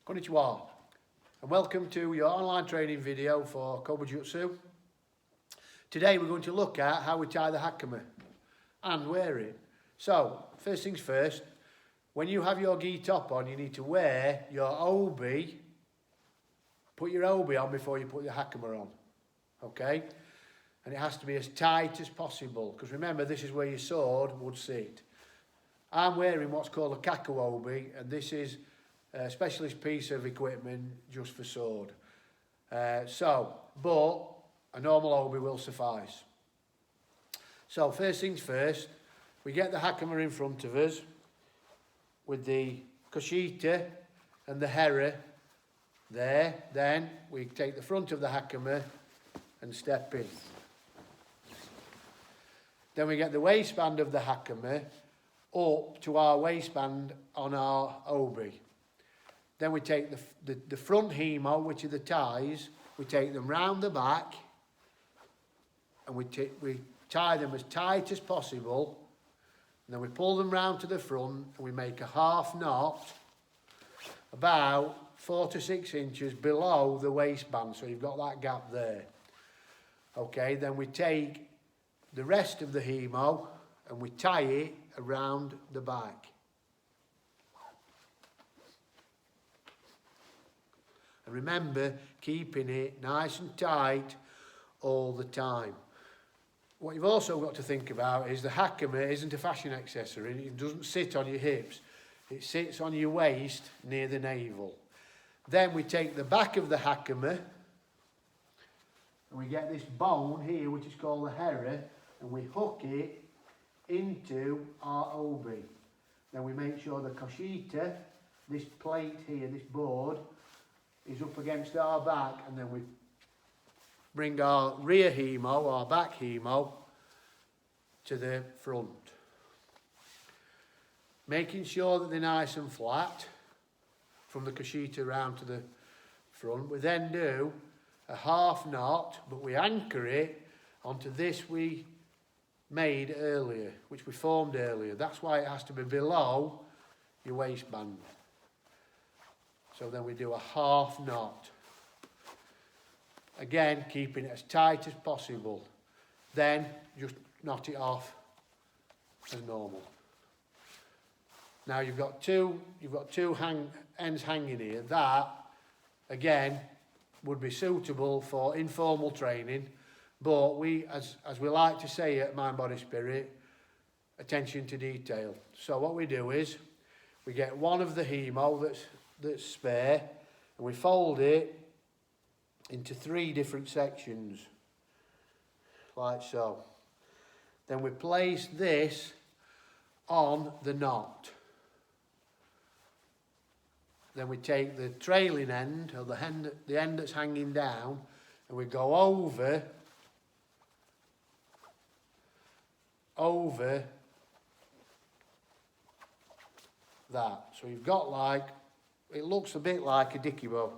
Konnichiwa, and welcome to your online training video for Kobe Jutsu. Today we're going to look at how we tie the Hakama and wear it. So, first things first, when you have your gi top on, you need to wear your obi, put your obi on before you put your Hakama on, okay? And it has to be as tight as possible, because remember, this is where your sword would sit. I'm wearing what's called a kaku obi, and this is a specialist piece of equipment just for sword. But a normal obi will suffice. So first things first, we get the Hakama in front of us with the koshita and the hera there. Then we take the front of the Hakama and step in. Then we get the waistband of the Hakama up to our waistband on our obi. Then we take the front hemo, which are the ties, we take them round the back and we tie them as tight as possible, and then we pull them round to the front and we make a half knot about 4 to 6 inches below the waistband, so you've got that gap there. Okay, then we take the rest of the hemo and we tie it around the back. And remember, keeping it nice and tight all the time. What you've also got to think about is the Hakama isn't a fashion accessory. It doesn't sit on your hips. It sits on your waist near the navel. Then we take the back of the Hakama and we get this bone here, which is called the hera, and we hook it into our obi. Then we make sure the koshita, this plate here, this board, is up against our back, and then we bring our rear hemo, our back hemo, to the front. Making sure that they're nice and flat from the koshita round to the front. We then do a half knot, but we anchor it onto this we made earlier, which we formed earlier. That's why it has to be below your waistband. So then we do a half knot. Again, keeping it as tight as possible. Then just knot it off as normal. Now you've got two ends hanging here. That, again, would be suitable for informal training, but we, as we like to say at Mind Body Spirit, attention to detail. So what we do is we get one of the hemo that's spare, and we fold it into 3 different sections, like so. Then we place this on the knot. Then we take the trailing end, or the end that's hanging down, and we go over that. So you've got like, it looks a bit like a dicky bow.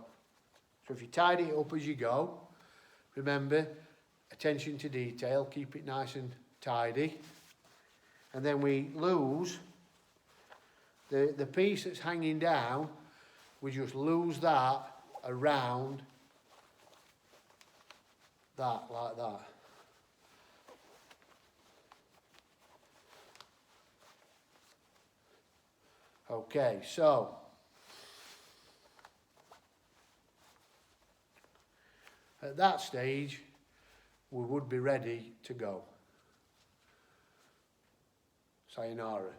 So if you tidy it up as you go, remember, attention to detail, keep it nice and tidy. And then we lose the piece that's hanging down, we just lose that around that, like that. Okay, so at that stage, we would be ready to go. Sayonara.